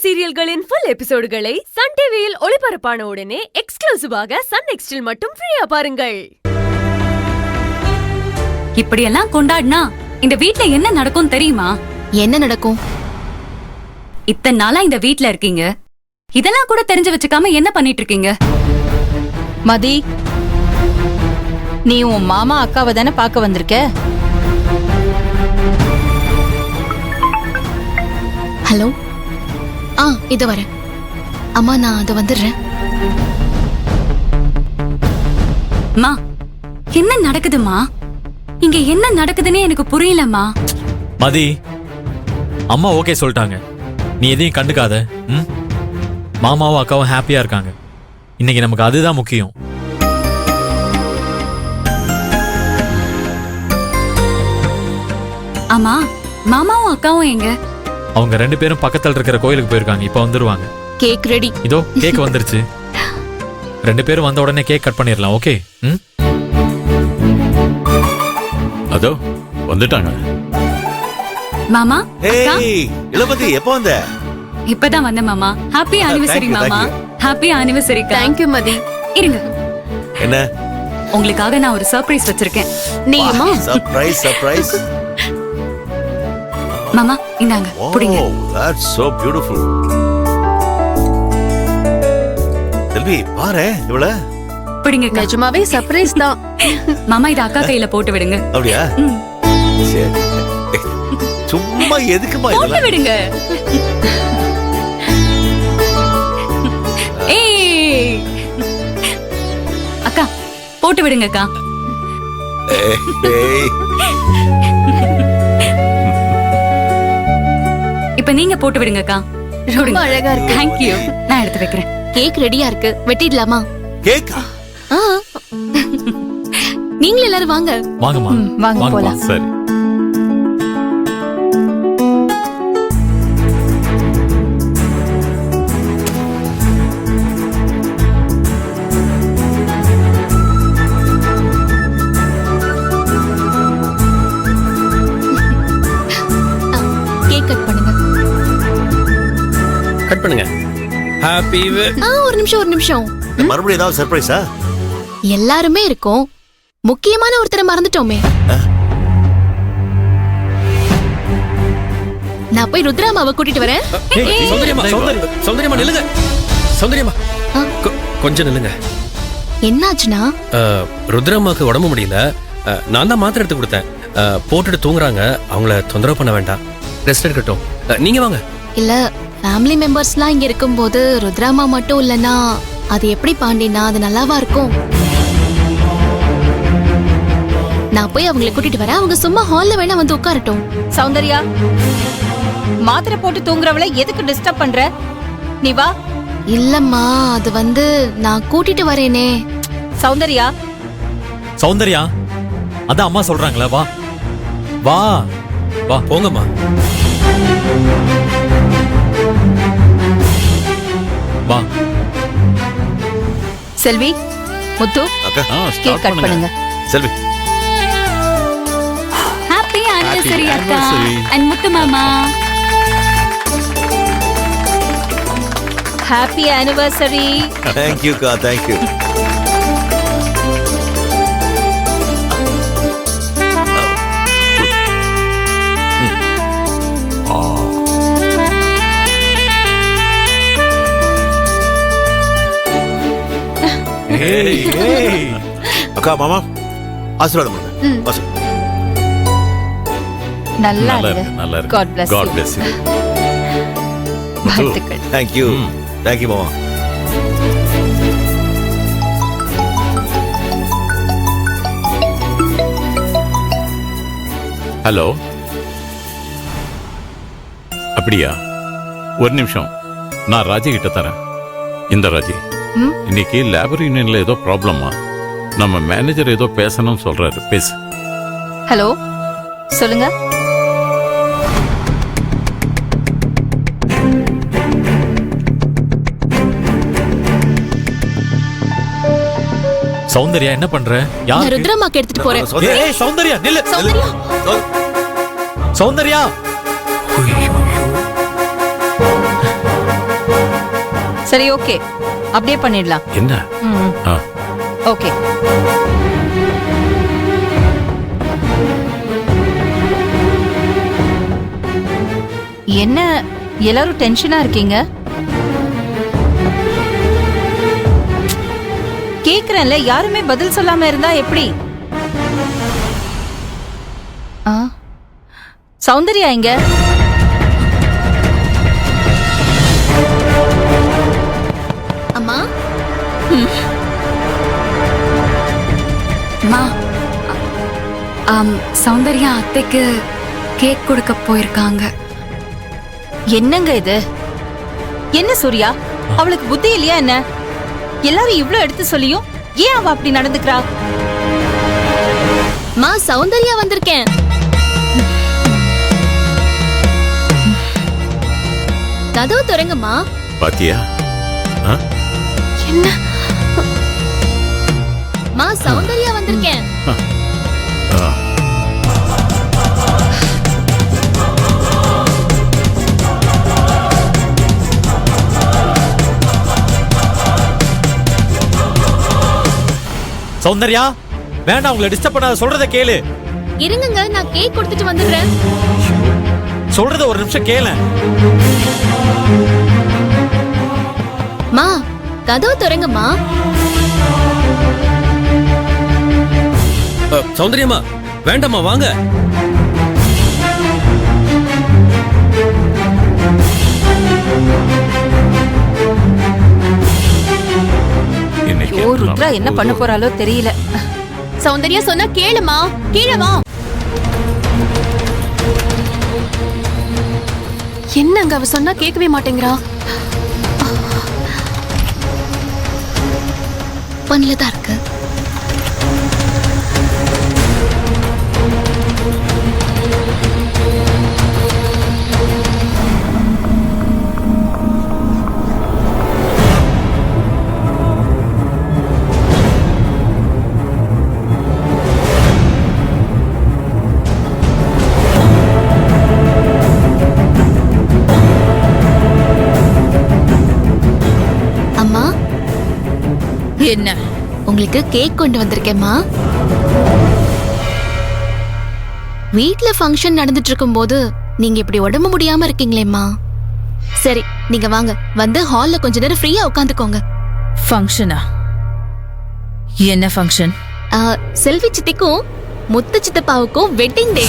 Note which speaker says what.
Speaker 1: சீரியல்களின் full எபிசோடுகளை Sun டிவியில் ஒளிபரப்பான உடனே எக்ஸ்க்ளூசிவாக சன் நெக்ஸ்டில் மட்டும் ஃப்ரீயா பாருங்கள்.
Speaker 2: இப்படியெல்லாம் கொண்டாடினா இந்த வீட்ல என்ன நடக்கும் தெரியுமா?
Speaker 3: என்ன நடக்கும்?
Speaker 2: இத்தனை நாளா இந்த வீட்ல இருக்கீங்க, இதெல்லாம் கூட தெரிஞ்சு வச்சுக்காம என்ன பண்ணிட்டு இருக்கீங்க?
Speaker 3: மதி, நீ உன் மாமா அக்காவை தானே பார்க்க வந்திருக்க?
Speaker 4: ஹலோ, இது வரேன். அம்மா, நான் அது வந்துடுறேன்.
Speaker 2: மா, என்ன நடக்குதுமா? இங்க என்ன நடக்குதுன்னு எனக்கு புரியலம்மா.
Speaker 5: மதி, அம்மா ஓகே சொல்லிட்டாங்க, நீ எதையும் கண்டுக்காத. மாமாவும் அக்காவும் ஹாப்பியா இருக்காங்க. இன்னைக்கு நமக்கு அதுதான் முக்கியம்.
Speaker 2: ஆமா, மாமாவும் அக்காவும் எங்க?
Speaker 5: அவங்க ரெண்டு பேரும் பக்கத்துல இருக்கிற கோயிலுக்கு போயிருக்காங்க. இப்ப வந்துருவாங்க.
Speaker 4: Cake ready.
Speaker 5: இதோ கேக் வந்துருச்சு. ரெண்டு பேரும் வந்த உடனே கேக் கட் பண்ணிடலாம். ஓகே?
Speaker 6: அதோ வந்துட்டாங்க.
Speaker 2: மாமா, அக்கா,
Speaker 7: இளமதி எப்போ வந்த?
Speaker 2: இப்பதான் வந்த மாமா. ஹாப்பி ஆனிவர்சரி மாமா. Happy anniversary.
Speaker 4: தேங்க்யூ மதி.
Speaker 2: இருங்க,
Speaker 7: என்ன
Speaker 2: உங்களுக்காக நான் ஒரு சர்ப்ரைஸ் வச்சிருக்கேன்.
Speaker 4: நீயுமா?
Speaker 7: Surprise surprise.
Speaker 2: மாமா, இந்தாங்க, புடிங்க.
Speaker 7: That's so beautiful. செல்வி, பாரு இவள.
Speaker 2: புடிங்க.
Speaker 4: நிஜமாவே சர்ப்ரைஸ் தான்.
Speaker 2: மாமா, இத அக்கா கையில போட்டு விடுங்க.
Speaker 7: அப்படியா? சரி. சும்மா எதுக்குமா
Speaker 2: போட்டு
Speaker 7: இதெல்லாம்?
Speaker 2: விடுங்க. ஏய், அக்கா போட்டு விடுங்க அக்கா.
Speaker 7: ஏய்.
Speaker 2: இப்ப நீங்க போட்டு விடுங்க அக்கா.
Speaker 4: ரொம்ப அழகா இருக்கு.
Speaker 2: Thank you. நான் எடுத்து வைக்கிறேன்.
Speaker 4: கேக் ரெடியா இருக்கு, வெட்டிடலாமா?
Speaker 7: கேக்கா?
Speaker 4: நீங்களே எல்லாரும் வாங்க.
Speaker 5: வாங்கம்மா,
Speaker 3: வாங்க போலாம்.
Speaker 6: சரி.
Speaker 4: கேக் கட் பண்ணுங்க.
Speaker 8: கட் பண்ணுங்க. ஹாப்பி.
Speaker 4: ஒரு நிமிஷம்.
Speaker 7: மறுபடியும் ஏதாவது சர்ப்ரைஸா?
Speaker 4: எல்லாருமே இருக்கோம், முக்கியமான ஒருத்தரை மறந்துட்டோமே. நான் போய் ருத்ராமாவை கூட்டிட்டு வரேன்.
Speaker 8: சௌந்தரியமா நில்லுங்க. சௌந்தரியமா கொஞ்சம் நில்லுங்க.
Speaker 4: என்னாச்சுன்னா,
Speaker 8: ருத்ரம்மாக்கு உடம்பு முடியல. நான் தான் மாத்திரை எடுத்து கொடுத்தேன். போட்டுட்டு தூங்குறாங்க. அவங்கள தொந்தரவு பண்ண வேண்டாம், ரெஸ்ட் எடுக்கட்டும். நீங்க வாங்க.
Speaker 4: இல்ல, ஃபேமிலி மெம்பர்ஸ்லாம் இங்க இருக்கும்போது ருத்ராமா மட்டும் இல்லனா அது எப்படி பாண்டினா அது நல்லாவா இருக்கும்? நான் போய் அவங்களை கூட்டிட்டு வரேன். அவங்க சும்மா ஹால்ல வேணா வந்து உட்காரட்டும்.
Speaker 3: சௌந்தர்யா, மாத்திரை போட்டு தூங்குறவளை எதுக்கு டிஸ்டர்ப் பண்ற? நீ வா.
Speaker 4: இல்லம்மா, அது வந்து நான் கூட்டிட்டு வரேனே.
Speaker 3: சௌந்தர்யா,
Speaker 5: சௌந்தர்யா, அதான் அம்மா சொல்றாங்களா, வா வா வா.
Speaker 8: போங்கம்மா.
Speaker 5: வா.
Speaker 3: செல்வி, முத்து, கேக் கட் பண்ணுங்க.
Speaker 7: செல்வி,
Speaker 2: ஹாப்பி ஆனிவர்சரி அக்கா அண்ட் முத்து மாமா.
Speaker 3: Happy anniversary.
Speaker 7: thank you கா, thank you. அக்கா, மாமா ஆசீர்வாதம் பண்ணுங்க.
Speaker 3: நல்லா
Speaker 6: நல்லா
Speaker 3: இருக்கு.
Speaker 6: இருக்கு, நல்லா இருக்கு.
Speaker 3: God bless
Speaker 6: God
Speaker 3: you.
Speaker 6: bless you.
Speaker 3: வாழ்த்துக்கள்.
Speaker 7: thank you மாமா.
Speaker 6: ஹலோ. அப்படியா? ஒரு நிமிஷம், நான் ராஜி கிட்ட தரேன். இந்த ராஜி, இன்னைக்கு லேபர் யூனியன்ல ஏதோ ப்ராப்ளமா? நம்ம மேனேஜர் ஏதோ பேசணும்னு சொல்றாரு, பேசு.
Speaker 3: ஹலோ, சொல்லுங்க.
Speaker 5: சௌந்தர்யா, என்ன பண்ற?
Speaker 4: நான் ருத்ராமாக்கு எடுத்துட்டு போறேன்.
Speaker 5: ஏய் சௌந்தர்யா, நில்லு.
Speaker 4: சௌந்தர்யா,
Speaker 5: சௌந்தர்யா.
Speaker 3: சரி ஓகே, அப்படியே பண்ணிடலாம்.
Speaker 6: என்ன
Speaker 3: ம்,
Speaker 6: ஆ,
Speaker 3: ஓகே. என்ன எல்லாரும் டென்ஷனா இருக்கீங்க? கேக்குறேன்ல, யாருமே பதில் சொல்லாம இருந்தா எப்படி? ஆ, சௌந்தர்யா எங்க?
Speaker 4: அம்மா
Speaker 2: மா சௌந்தர்யா அத்தைக்கு கேக் கொடுக்க போயிருக்காங்க.
Speaker 3: என்னங்க இது? என்ன சூர்யா, அவளுக்கு புத்தி இல்லையா என்ன? எல்லாரும் இவ்ளோ எடுத்து சொல்லியும் ஏன் அவ அப்படி நடந்துக்கிறா?
Speaker 4: மா சௌந்தர்யா வந்திருக்கேன். கதவு திறங்கம்மா.
Speaker 6: பாத்தியா ஆ?
Speaker 4: என்ன மா சௌந்தர்யா வந்திருக்கேன்.
Speaker 6: ஆ.
Speaker 5: சௌந்தர்யா வேண்டாம், உங்களை டிஸ்டர்ப் பண்ணாத, சொல்றத கேளு.
Speaker 4: இருங்கங்க, நான் கேக் கொடுத்துட்டு வந்துடுறேன்.
Speaker 5: சொல்றத ஒரு நிமிஷம் கேளு.
Speaker 4: மா கதவு திறங்கம்மா.
Speaker 8: சௌந்தர்யமா வேண்டாம்மா, வாங்க.
Speaker 6: இன்னைக்கு
Speaker 3: ஓ ருத்ரா என்ன பண்ண போறாளோ தெரியல.
Speaker 4: சௌந்தர்யா சொன்னா கேளுமா, கீழே வா. என்னங்க அவ சொன்னா கேட்கவே மாட்டேங்கிறா. பண்ணல தான் இருக்கு. அம்மா
Speaker 3: என்ன?
Speaker 4: உங்களுக்கு கேக் கொண்டு வந்திருக்கேம்மா. வீட்ல ஃபங்க்ஷன் நடந்துட்டு இருக்கும்போது நீங்க இப்படி உடம்பு முடியாம இருக்கீங்களேம்மா. சரி நீங்க வாங்க, வந்து ஹால்ல கொஞ்ச நேரம் ஃப்ரீயா உட்காந்துக்கோங்க.
Speaker 3: ஃபங்க்ஷனா? என்ன ஃபங்க்ஷன்?
Speaker 4: செல்வி சித்திக்கும் முத்து சித்தப்பாவுக்கும் வெட்டிங் டே.